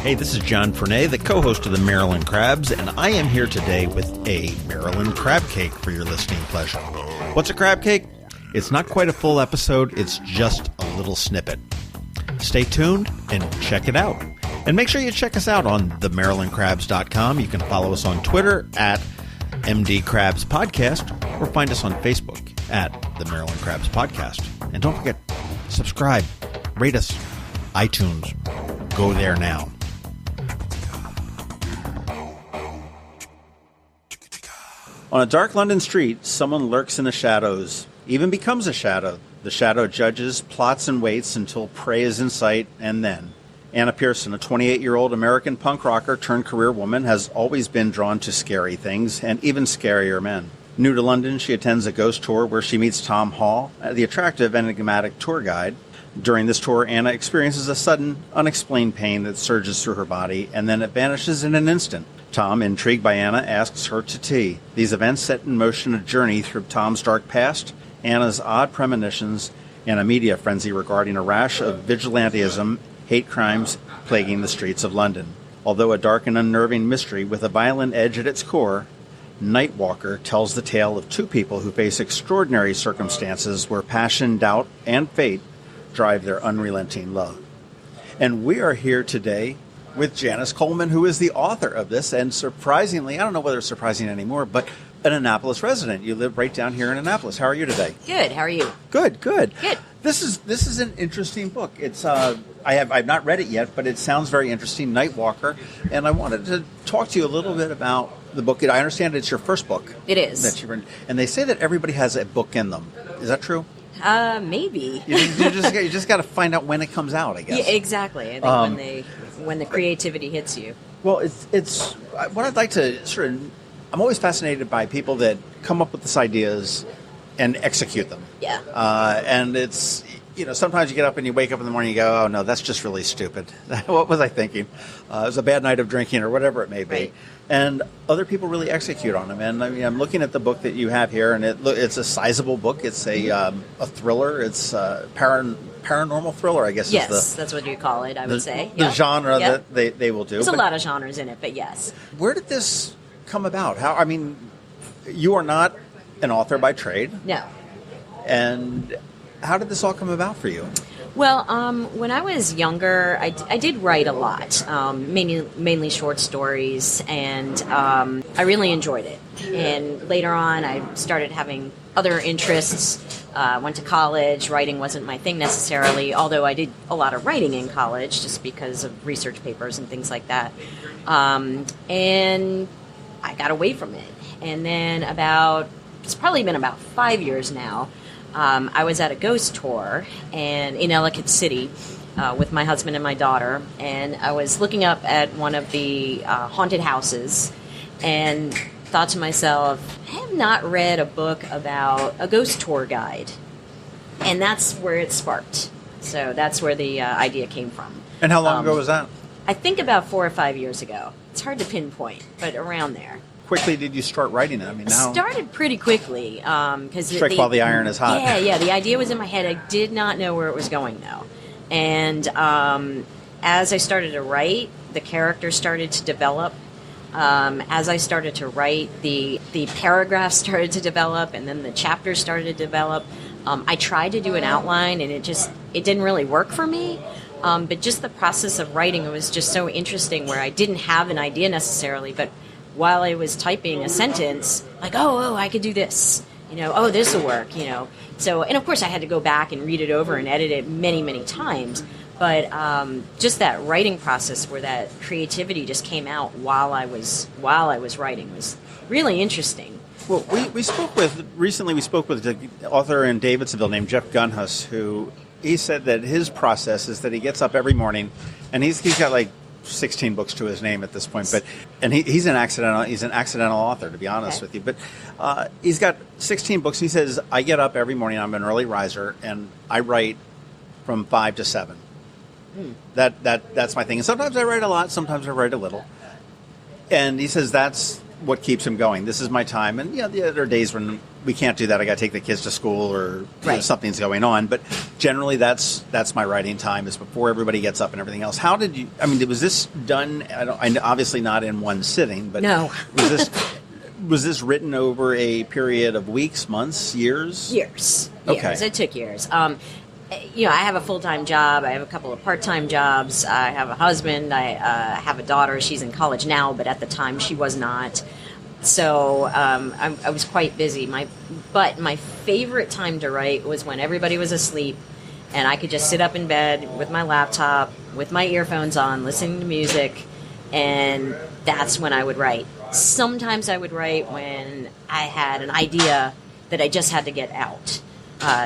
Hey, this is John Fernay, the co-host of the Maryland Crabs, and I am here today with a Maryland Crabcake for your listening pleasure. What's a crabcake? It's not quite a full episode, it's just a little snippet. Stay tuned and check it out. And make sure you check us out on themarylandcrabs.com. You can follow us on Twitter at MD Crabs Podcast or find us on Facebook at the Maryland Crabs Podcast. And don't forget, subscribe, rate us, iTunes. Go there now. On a dark London street, someone lurks in the shadows, even becomes a shadow. The shadow judges, plots, and waits until prey is in sight, and then. Anna Pearson, a 28-year-old American punk rocker turned career woman, has always been drawn to scary things and even scarier men. New to London, she attends a ghost tour where she meets Tom Hall, the attractive and enigmatic tour guide. During this tour, Anna experiences a sudden, unexplained pain that surges through her body, and then it vanishes in an instant. Tom, intrigued by Anna, asks her to tea. These events set in motion a journey through Tom's dark past, Anna's odd premonitions, and a media frenzy regarding a rash of vigilantism, hate crimes plaguing the streets of London. Although a dark and unnerving mystery with a violent edge at its core, Nightwalker tells the tale of two people who face extraordinary circumstances where passion, doubt, and fate drive their unrelenting love. And we are here today with Janice Coleman, who is the author of this, and surprisingly, I don't know whether it's surprising anymore, but an Annapolis resident. You live right down here in Annapolis. How are you today? Good. How are you? Good. Good. This is an interesting book. It's I've not read it yet, but it sounds very interesting. Nightwalker, and I wanted to talk to you a little bit about the book. I understand it's your first book. It is. That you've written, and they say that everybody has a book in them. Is that true? Maybe. You just got to find out when it comes out, I guess. Yeah, exactly. I think when the creativity hits you. Well, it's what I'd like to sort of. I'm always fascinated by people that come up with these ideas and execute them. Yeah. And it's, sometimes you get up and you wake up in the morning and you go, oh, no, that's just really stupid. What was I thinking? It was a bad night of drinking or whatever it may be. Right. And other people really execute on them. And I mean, I'm looking at the book that you have here, and it's a sizable book. It's a thriller. It's a paranormal thriller, I guess. Yes, that's what you call it, I would say. The genre that they will do. There's a lot of genres in it, but yes. Where did this come about? You are not an author by trade. No. And how did this all come about for you? Well, when I was younger, I did write a lot, mainly short stories, and I really enjoyed it. And later on, I started having other interests. Went to college. Writing wasn't my thing necessarily, although I did a lot of writing in college just because of research papers and things like that. And I got away from it. And then it's probably been about 5 years now, I was at a ghost tour in Ellicott City with my husband and my daughter, and I was looking up at one of the haunted houses and thought to myself, I have not read a book about a ghost tour guide. And that's where it sparked. So that's where the idea came from. And how long ago was that? I think about 4 or 5 years ago. It's hard to pinpoint, but around there. Quickly did you start writing it? I mean, now started pretty quickly because strike while the iron is hot. Yeah. The idea was in my head. I did not know where it was going though, and as I started to write, the character started to develop. As I started to write, the paragraphs started to develop, and then the chapters started to develop. I tried to do an outline, and it didn't really work for me. But just the process of writing was just so interesting, where I didn't have an idea necessarily, but while I was typing a sentence, like, oh, I could do this, oh, this will work, So, and of course I had to go back and read it over and edit it many, many times. But just that writing process where that creativity just came out while I was writing was really interesting. Well, we spoke with the author in Davidsonville named Jeff Gunhus, who he said that his process is that he gets up every morning, and he's got like 16 books to his name at this point, and he's an accidental author, to be honest with you. But he's got 16 books. He says, I get up every morning. I'm an early riser, and I write from 5 to 7. That's my thing. And sometimes I write a lot. Sometimes I write a little. And he says that's what keeps him going. This is my time. And the other days when we can't do that. I got to take the kids to school, or Right. something's going on. But generally, that's my writing time, is before everybody gets up and everything else. How did you? I mean, was this done? Obviously not in one sitting, but No. was this written over a period of weeks, months, years? Years. Okay. It took years. I have a full-time job. I have a couple of part-time jobs. I have a husband. I have a daughter. She's in college now, but at the time she was not. So I was quite busy. But my favorite time to write was when everybody was asleep, and I could just sit up in bed with my laptop, with my earphones on, listening to music, and that's when I would write. Sometimes I would write when I had an idea that I just had to get out.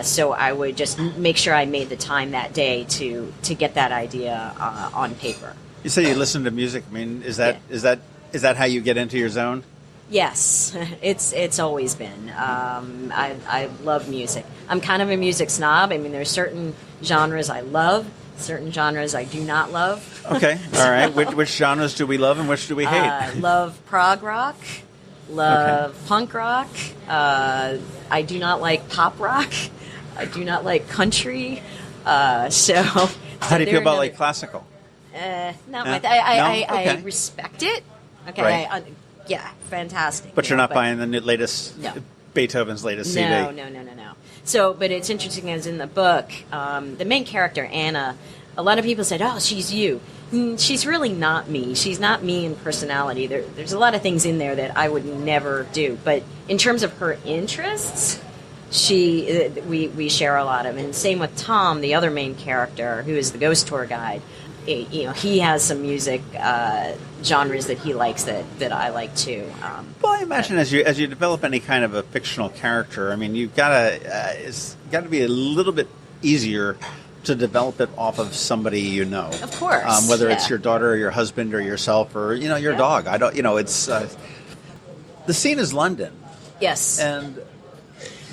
So I would just make sure I made the time that day to get that idea on paper. You say you listen to music. I mean, is that how you get into your zone? Yes, it's always been. I love music. I'm kind of a music snob. I mean, there's certain genres I love, certain genres I do not love. Okay, all right. Which genres do we love and which do we hate? Love prog rock, love punk rock. I do not like pop rock. I do not like country. How do you feel about like classical? Not No? my I Okay. respect it. Okay, Right. yeah, fantastic. But you're know, not buying the latest No. Beethoven's latest CD. No. So, but it's interesting, as in the book, the main character, Anna, a lot of people said, oh, she's you. She's really not me. She's not me in personality. There's a lot of things in there that I would never do. But in terms of her interests, we share a lot of. And same with Tom, the other main character, who is the ghost tour guide. He has some music genres that he likes that I like too. Well, I imagine as you develop any kind of a fictional character, I mean, you've got to it's got to be a little bit easier to develop it off of somebody you know. Of course, whether yeah. it's your daughter or your husband or yourself or your Yeah. dog. I don't. It's the scene is London, Yes. and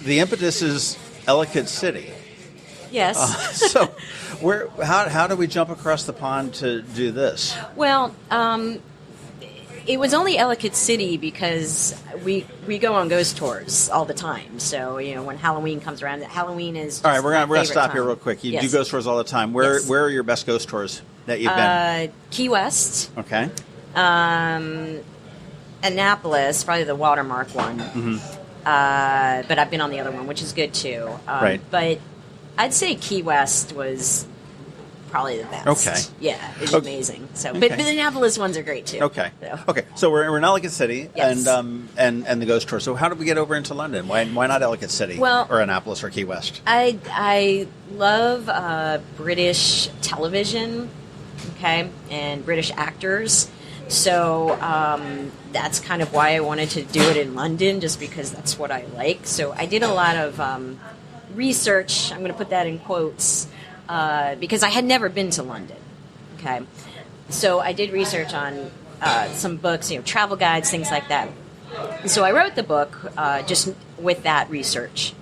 the impetus is Ellicott City. Yes. So, how do we jump across the pond to do this? Well, it was only Ellicott City because we go on ghost tours all the time. So when Halloween comes around, Halloween is All right, we're gonna favorite stop here time. real quick. You Yes. do ghost tours all the time. Where Yes. are your best ghost tours that you've been? Key West, Okay. Annapolis, probably the watermark one. Mm-hmm. But I've been on the other one, which is good too. Right. But I'd say Key West was probably the best. Okay. Yeah, it's Okay. amazing. So, Okay. but the Annapolis ones are great too. Okay. So. Okay. So we're in Ellicott City, Yes. and the ghost tour. So how did we get over into London? Why not Ellicott City? Well- or Annapolis or Key West? I love British television, okay, and British actors. So that's kind of why I wanted to do it in London, just because that's what I like. So I did a lot of research. I'm going to put that in quotes because I had never been to London. Okay, so I did research on some books, travel guides, things like that. So I wrote the book just with that research.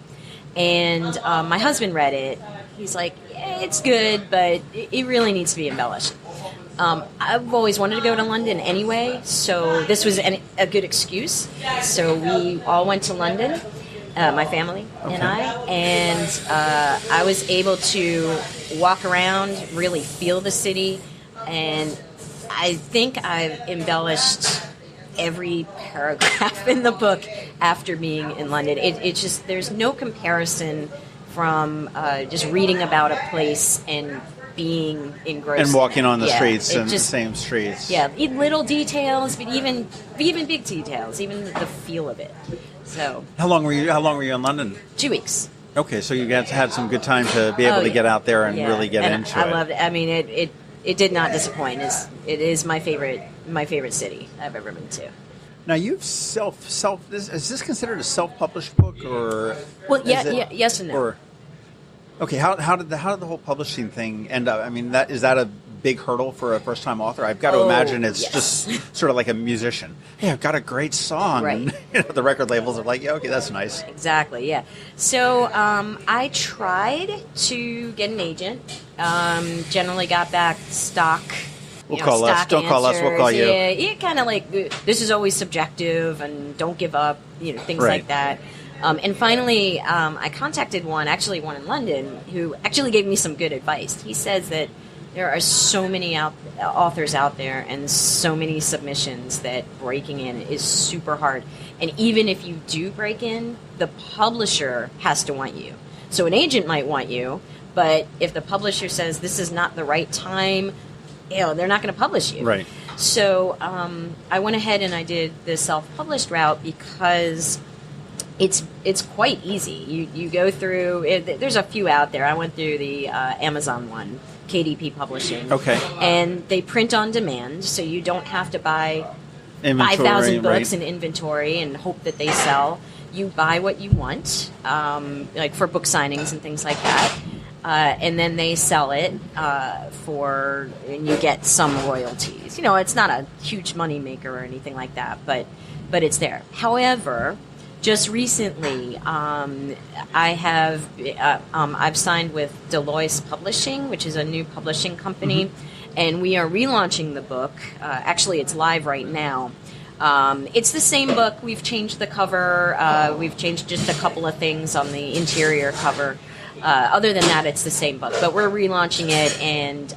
And my husband read it. He's like, it's good, but it really needs to be embellished. I've always wanted to go to London anyway, so this was a good excuse. So we all went to London, my family and I was able to walk around, really feel the city, and I think I've embellished every paragraph in the book after being in London. It's just, there's no comparison from just reading about a place and being engrossed And walking on the Yeah, streets it and just- the same streets. Yeah, little details, but even big details, even the feel of it. So How long were you in London? 2 weeks. Okay, so you had some good time to be able to get out there and Yeah. really get And into I it. loved it. I mean, it did not disappoint. It is my favorite city I've ever been to. Now you've is this considered a self-published book or? Well, is yeah, it- yes and no. Or, okay, how did the whole publishing thing end up? I mean, is that a big hurdle for a first-time author? I've got to imagine it's yes. just sort of like a musician. Hey, I've got a great song, Right. and the record labels are like, yeah, okay, that's nice. Exactly, yeah. So I tried to get an agent. Generally got back stock. We'll call us. stock Don't call us. We'll answers. call you. Yeah, kind of like this is always subjective, and don't give up. Things Right. like that. And finally, I contacted one in London, who actually gave me some good advice. He says that there are so many authors out there and so many submissions that breaking in is super hard. And even if you do break in, the publisher has to want you. So an agent might want you, but if the publisher says this is not the right time, they're not going to publish you. Right. So I went ahead and I did the self-published route because it's quite easy. You go through it, there's a few out there. I went through the Amazon one, KDP Publishing. Okay. And they print on demand, so you don't have to buy Inventory, 5,000 books right. in inventory and hope that they sell. You buy what you want, like for book signings and things like that. And then they sell it and you get some royalties. It's not a huge money maker or anything like that, but it's there. However, just recently, I've signed with Deloitte Publishing, which is a new publishing company, and we are relaunching the book. Actually, it's live right now. It's the same book. We've changed the cover. We've changed just a couple of things on the interior cover. Other than that, it's the same book. But we're relaunching it, and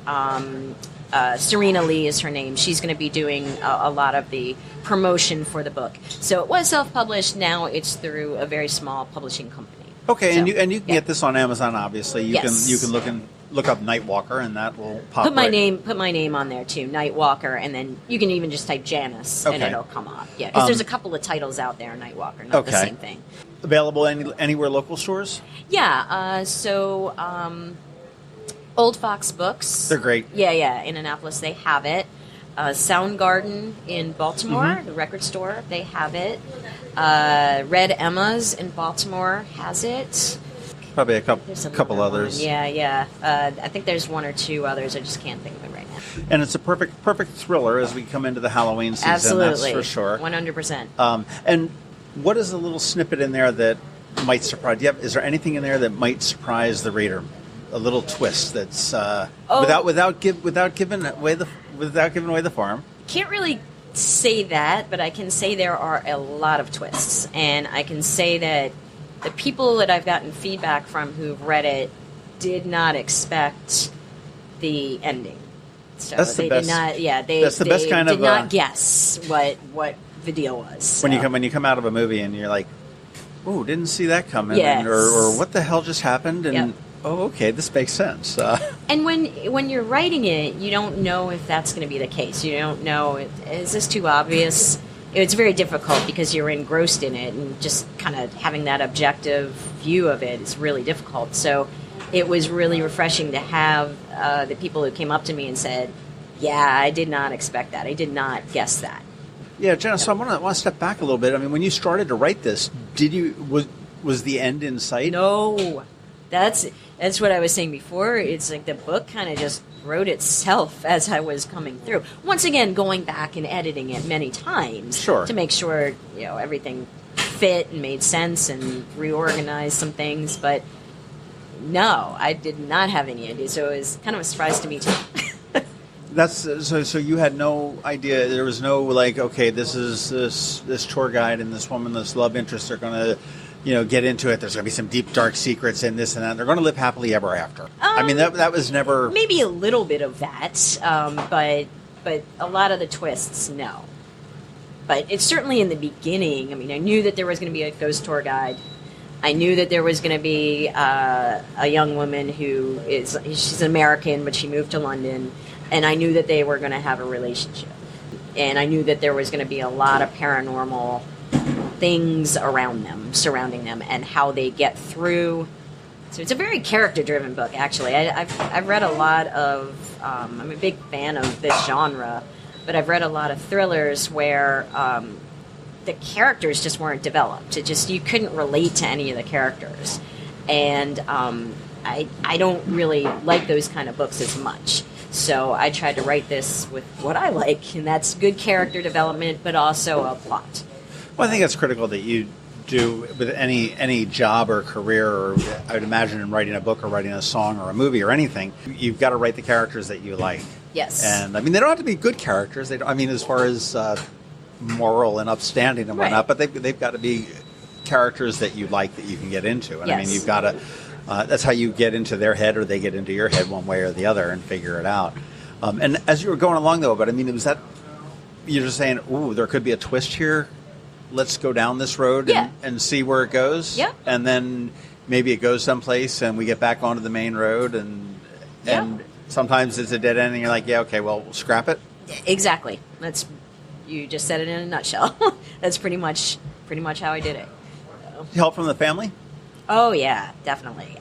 Serena Lee is her name. She's going to be doing a lot of the promotion for the book. So it was self-published. Now it's through a very small publishing company. Okay, so, and you can get this on Amazon. Obviously, you can look up Nightwalker, and that will pop. Put my name on there too, Nightwalker, and then you can even just type Janice, and it'll come up. Yeah, because there's a couple of titles out there, Nightwalker, not the same thing. Available anywhere local stores? Yeah. Old Fox Books. They're great. Yeah. In Annapolis, they have it. Soundgarden in Baltimore, the record store, they have it. Red Emma's in Baltimore has it. Probably a couple others. One. Yeah. I think there's one or two others. I just can't think of it right now. And it's a perfect thriller as we come into the Halloween season. Absolutely. That's for sure. 100%. And what is a little snippet in there that might surprise you? Is there anything in there that might surprise the reader? A little twist that's without giving away the farm. Can't really say that, but I can say there are a lot of twists, and I can say that the people that I've gotten feedback from who've read it did not expect the ending. So that's the best. Did not. Yeah, that's the best kind did of. Not guess what the deal was. So. When you come out of a movie and you're like, "Oh, didn't see that coming," yes. or "What the hell just happened?" And yep. Oh, okay, this makes sense. And when you're writing it, you don't know if that's going to be the case. You don't know, is this too obvious? It's very difficult because you're engrossed in it, and just kind of having that objective view of it is really difficult. So it was really refreshing to have the people who came up to me and said, yeah, I did not expect that. I did not guess that. Yeah, Janice, so I want to step back a little bit. I mean, when you started to write this, was the end in sight? No. That's what I was saying before. It's like the book kind of just wrote itself as I was coming through. Once again, going back and editing it many times to make sure everything fit and made sense and reorganized some things. But no, I did not have any idea. So it was kind of a surprise to me too. That's so you had no idea. There was no okay, this is this tour guide and this woman, this love interest are going to get into it. There's going to be some deep, dark secrets in this and that. They're going to live happily ever after. I mean, that was never... Maybe a little bit of that, but a lot of the twists, no. But it's certainly in the beginning. I mean, I knew that there was going to be a ghost tour guide. I knew that there was going to be a young woman she's an American, but she moved to London. And I knew that they were going to have a relationship. And I knew that there was going to be a lot of paranormal things surrounding them, and how they get through. So it's a very character-driven book, actually. I've read a lot of. I'm a big fan of this genre, but I've read a lot of thrillers where the characters just weren't developed. You couldn't relate to any of the characters, and I don't really like those kind of books as much. So I tried to write this with what I like, and that's good character development, but also a plot. Well, I think it's critical that you do with any job or career, or I would imagine in writing a book or writing a song or a movie or anything, you've got to write the characters that you like. Yes. And I mean, they don't have to be good characters. As far as moral and upstanding and whatnot, but they've got to be characters that you like that you can get into. And I mean, Yes. you've got to, that's how you get into their head or they get into your head one way or the other and figure it out. And as you were going along, though, but I mean, was that, you're just saying, ooh, there could be a twist here. Let's go down this road and see where it goes. Yeah. And then maybe it goes someplace and we get back onto the main road and sometimes it's a dead end and you're like, yeah, okay, well, we'll scrap it. Exactly. You just said it in a nutshell. That's pretty much how I did it. Help from the family? Oh yeah, definitely.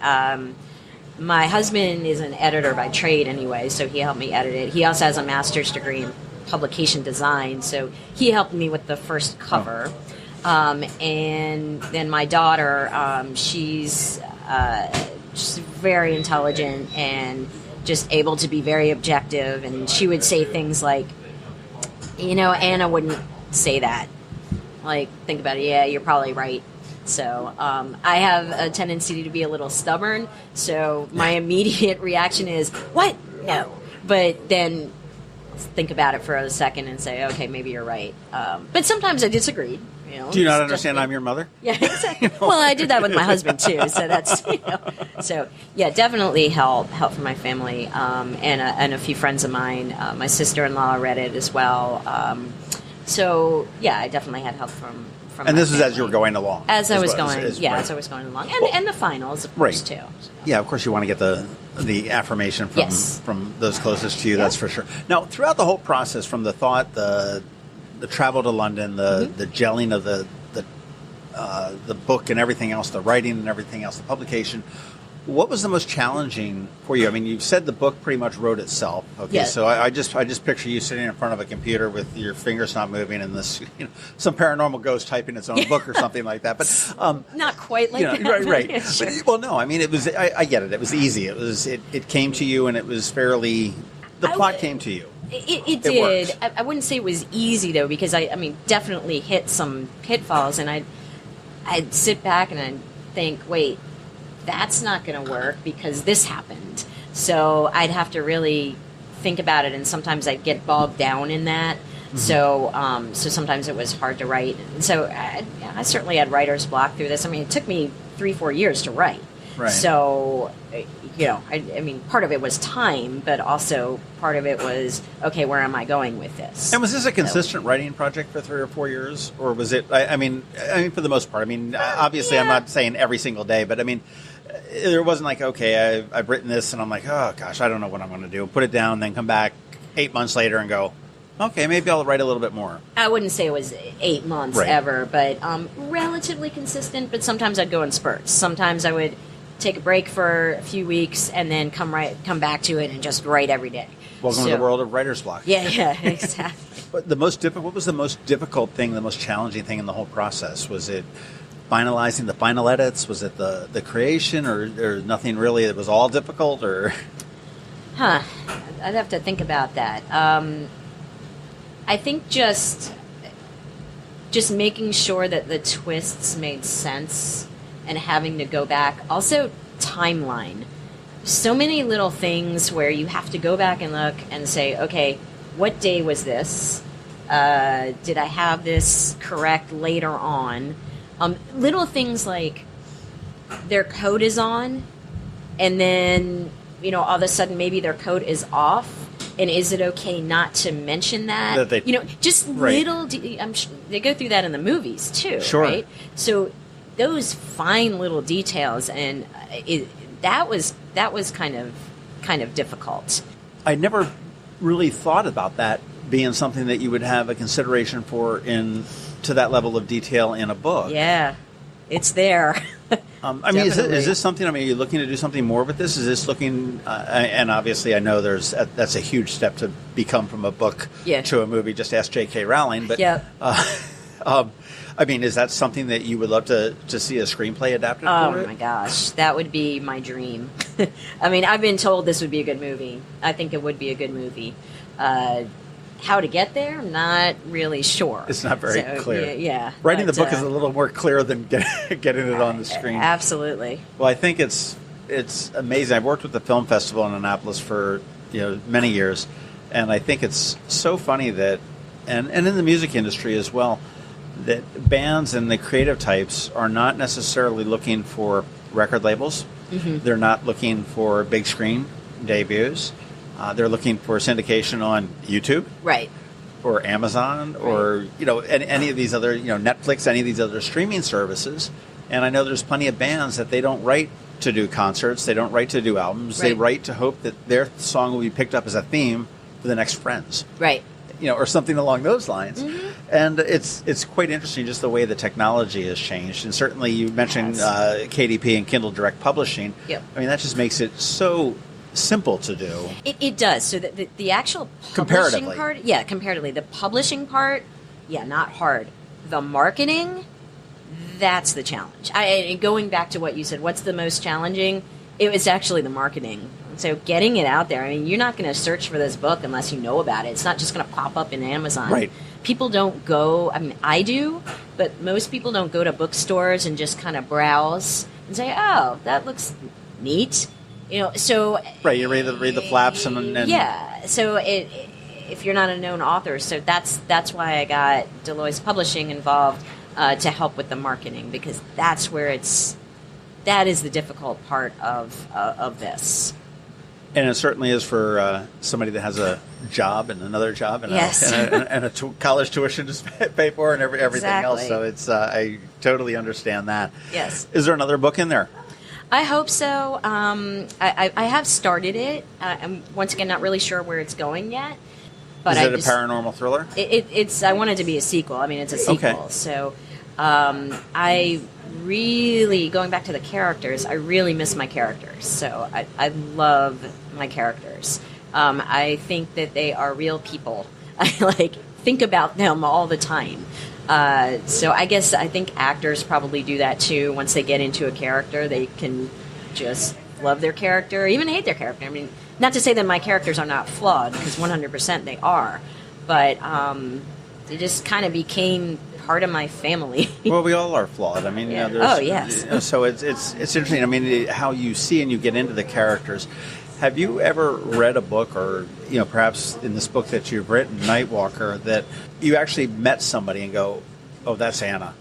My husband is an editor by trade anyway, so he helped me edit it. He also has a master's degree in publication design, so he helped me with the first cover. And then my daughter, she's very intelligent and just able to be very objective, and she would say things like, Anna wouldn't say that. Like, think about it, yeah, you're probably right. So I have a tendency to be a little stubborn, so my immediate reaction is, what? No. But then think about it for a second and say, okay, maybe you're right. But sometimes I disagree. Do you not understand I'm your mother? Yeah, exactly. Well, I did that with my husband too, so that's so yeah, definitely help from my family and a few friends of mine. My sister-in-law read it as well. So yeah, I definitely had help from. And this is as you were going along. As I was going along, and the finals, of course, too. So. Yeah, of course, you want to get the affirmation from those closest to you. That's for sure. Now, throughout the whole process, from the thought, the travel to London, the gelling of the book and everything else, the writing and everything else, the publication. What was the most challenging for you? I mean, you've said the book pretty much wrote itself. Okay, yes. So I just picture you sitting in front of a computer with your fingers not moving and this, some paranormal ghost typing its own book or something like that. But not quite like that. Right. Sure. But, well, no, I mean, it was. I get it. It was easy. It came to you, and it was fairly. The plot came to you. It did. I wouldn't say it was easy though, because I mean, definitely hit some pitfalls, and I'd sit back and I'd think, wait, that's not going to work because this happened. So I'd have to really think about it, and sometimes I'd get bogged down in that. Mm-hmm. So sometimes it was hard to write. And so I certainly had writer's block through this. I mean, it took me 3-4 years to write. Right. So, I mean, part of it was time, but also part of it was, okay, where am I going with this? And was this a consistent writing project for 3 or 4 years, or was it? I mean, for the most part. I mean, obviously, I'm not saying every single day, but I mean, there wasn't like, okay, I've written this, and I'm like, oh gosh, I don't know what I'm going to do. Put it down, then come back 8 months later and go, okay, maybe I'll write a little bit more. I wouldn't say it was 8 months ever, but relatively consistent. But sometimes I'd go in spurts. Sometimes I would take a break for a few weeks and then come back to it and just write every day. Welcome to the world of writer's block. Yeah, exactly. But what was the most difficult thing, the most challenging thing in the whole process? Was it finalizing the final edits? Was it the creation, or nothing really? It was all difficult, or? I'd have to think about that. I think just making sure that the twists made sense and having to go back. Also, timeline. So many little things where you have to go back and look and say, okay, what day was this? Did I have this correct later on? Little things like their code is on, and then, all of a sudden maybe their code is off. And is it okay not to mention that? Just little. They go through that in the movies too, right? So those fine little details, and that was kind of difficult. I never really thought about that being something that you would have a consideration for to that level of detail in a book. Yeah, it's there. I mean, is this something? I mean, are you looking to do something more with this? Is this looking? And obviously, I know that's a huge step to become from a book to a movie. Just ask J.K. Rowling. But I mean, is that something that you would love to see a screenplay adapted for it? Oh my gosh, that would be my dream. I mean, I've been told this would be a good movie. I think it would be a good movie. How to get there, I'm not really sure. It's not very clear. Yeah. Writing the book is a little more clear than getting it on the screen. Absolutely. Well, I think it's amazing. I've worked with the film festival in Annapolis for many years, and I think it's so funny that, and in the music industry as well, that bands and the creative types are not necessarily looking for record labels. Mm-hmm. They're not looking for big screen debuts. They're looking for syndication on YouTube. Right. Or Amazon, or any of these other, Netflix, any of these other streaming services. And I know there's plenty of bands that they don't write to do concerts, they don't write to do albums, They write to hope that their song will be picked up as a theme for the next Friends, right? Or something along those lines. Mm-hmm. And it's quite interesting just the way the technology has changed. And certainly you mentioned KDP and Kindle Direct Publishing. Yep. I mean, that just makes it so simple to do. It does. So the actual publishing part, comparatively, the publishing part, not hard. The marketing, that's the challenge. Going back to what you said, what's the most challenging? It was actually the marketing. So getting it out there. I mean, you're not going to search for this book unless you know about it. It's not just going to pop up in Amazon. Right. People don't go. I mean, I do, but most people don't go to bookstores and just kind of browse and say, "Oh, that looks neat." So right, you read the flaps and yeah. So if you're not a known author, so that's why I got Deloitte's Publishing involved to help with the marketing, because that's where that is the difficult part of this. And it certainly is for somebody that has a job and another job and yes. a college tuition to pay for and everything exactly. else. So it's I totally understand that. Yes. Is there another book in there? I hope so. I have started it. I'm once again not really sure where it's going yet. But is it a paranormal thriller? It's. I want it to be a sequel. I mean, it's a sequel. Okay. So I really, going back to the characters, I really miss my characters. So I love my characters. I think that they are real people. I think about them all the time. So I think actors probably do that too. Once they get into a character, they can just love their character, even hate their character. I mean, not to say that my characters are not flawed, because 100% they are, but they just kind of became part of my family. Well, we all are flawed. I mean, yes. So it's interesting. I mean, how you see and you get into the characters. Have you ever read a book, or perhaps in this book that you've written, Nightwalker, that you actually met somebody and go, "Oh, that's Anna,"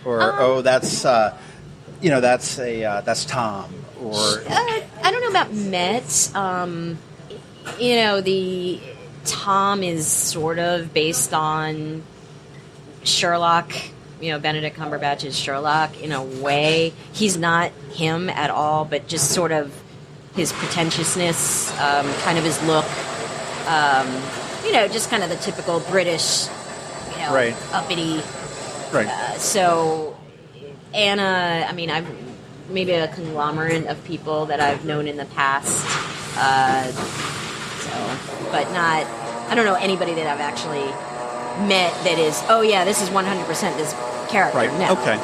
or "Oh, that's that's Tom," or I don't know about met. The Tom is sort of based on Sherlock. Benedict Cumberbatch is Sherlock in a way. He's not him at all, but just sort of his pretentiousness, kind of his look, just kind of the typical British, right. uppity. Right. So Anna, I mean, I'm maybe a conglomerate of people that I've known in the past. But not, I don't know anybody that I've actually met that is, oh yeah, this is 100% this character. Right. No. Okay.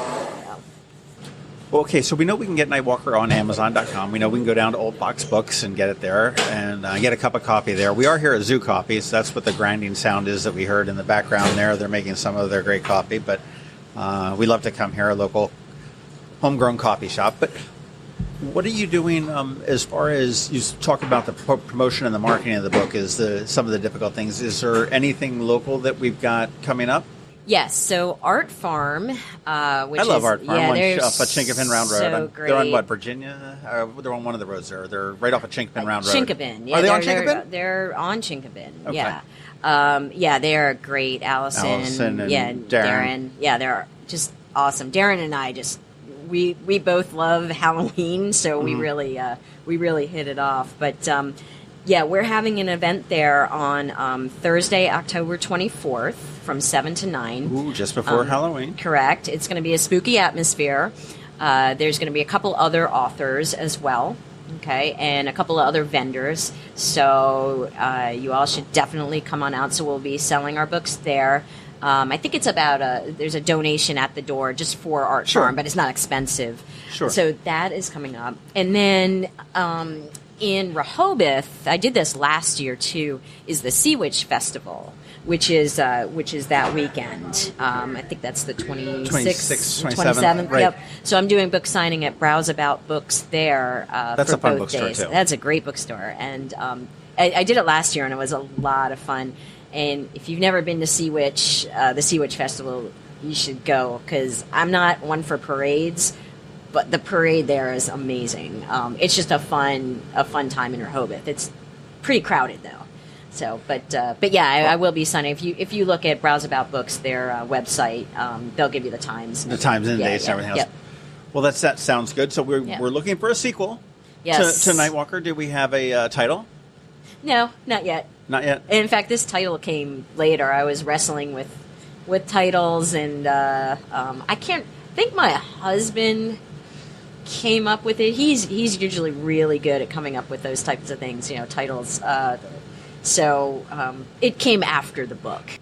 Well, okay, so we know we can get Nightwalker on Amazon.com. We know we can go down to Old Box Books and get it there and get a cup of coffee there. We are here at Zoo Coffee, so that's what the grinding sound is that we heard in the background there. They're making some of their great coffee, but we love to come here, a local homegrown coffee shop. But what are you doing as far as you talk about the promotion and the marketing of the book is some of the difficult things? Is there anything local that we've got coming up? Yes, so Art Farm, which I love Art Farm, off of Chinkapin Round Road. So great. They're on what, Virginia? They're on one of the roads there. They're right off of Chinkapin Round Road. Chinkapin, yeah. Are they on Chinkapin? They're on Chinkapin, okay. Yeah. They're great. Allison and Darren. Yeah, they're just awesome. Darren and I we both love Halloween, so we really hit it off. But we're having an event there on Thursday, October 24th from 7 to 9. Ooh, just before Halloween. Correct. It's going to be a spooky atmosphere. There's going to be a couple other authors as well, okay, and a couple of other vendors. So you all should definitely come on out. So we'll be selling our books there. I think it's there's a donation at the door just for Art Farm, but it's not expensive. Sure. So that is coming up. And then in Rehoboth, I did this last year too, is the Sea Witch Festival, which is that weekend. I think that's the 26th, 27th. Right. Yep. So I'm doing book signing at Browse About Books there. That's for a fun both bookstore days. too. That's a great bookstore, and I did it last year, and it was a lot of fun. And if you've never been to Sea Witch, the Sea Witch Festival, you should go, because I'm not one for parades, but the parade there is amazing. It's just a fun time in Rehoboth. It's pretty crowded though. So, but yeah, I will be signing. If you look at Browse About Books, their website, they'll give you the times. The times and dates and everything else. Yep. Well, that sounds good. So we're looking for a sequel Yes. to Nightwalker. Do we have a title? No, not yet. Not yet. In fact, this title came later. I was wrestling with titles, and I can't think my husband came up with it. He's usually really good at coming up with those types of things, titles. So it came after the book.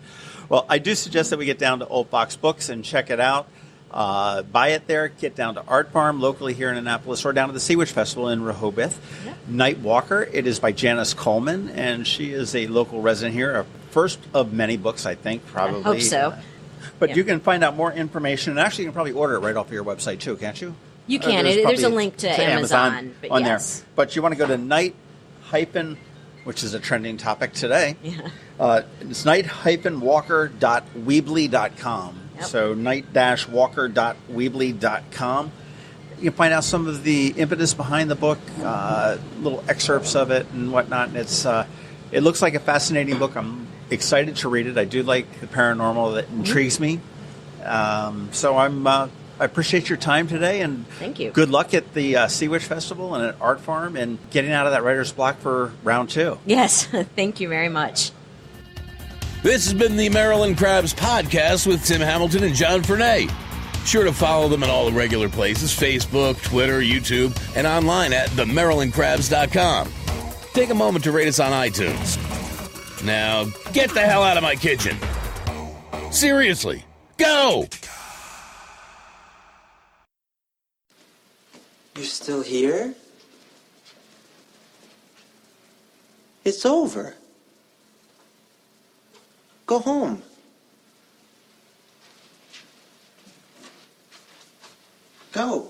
Well, I do suggest that we get down to Old Box Books and check it out. Buy it there. Get down to Art Farm locally here in Annapolis, or down to the Sea Witch Festival in Rehoboth. Yep. Nightwalker. It is by Janice Coleman, and she is a local resident here. A first of many books, I think, probably. I hope so. But you can find out more information, and actually you can probably order it right off of your website too, can't you? You can. There's There's a probably link to Amazon, but on yes. there. But you want to go to which is a trending topic today. Yeah. It's night-walker.weebly.com. Yep. So night-walker.weebly.com. You can find out some of the impetus behind the book, little excerpts of it and whatnot. And it looks like a fascinating book. I'm excited to read it. I do like the paranormal that intrigues me. So I appreciate your time today, and thank you. Good luck at the Sea Witch Festival and at Art Farm, and getting out of that writer's block for round 2. Yes, thank you very much. This has been the Maryland Crabs podcast with Tim Hamilton and John Fernay. Sure to follow them at all the regular places: Facebook, Twitter, YouTube, and online at themarylandcrabs.com. Take a moment to rate us on iTunes. Now, get the hell out of my kitchen. Seriously, go! You're still here? It's over. Go home. Go.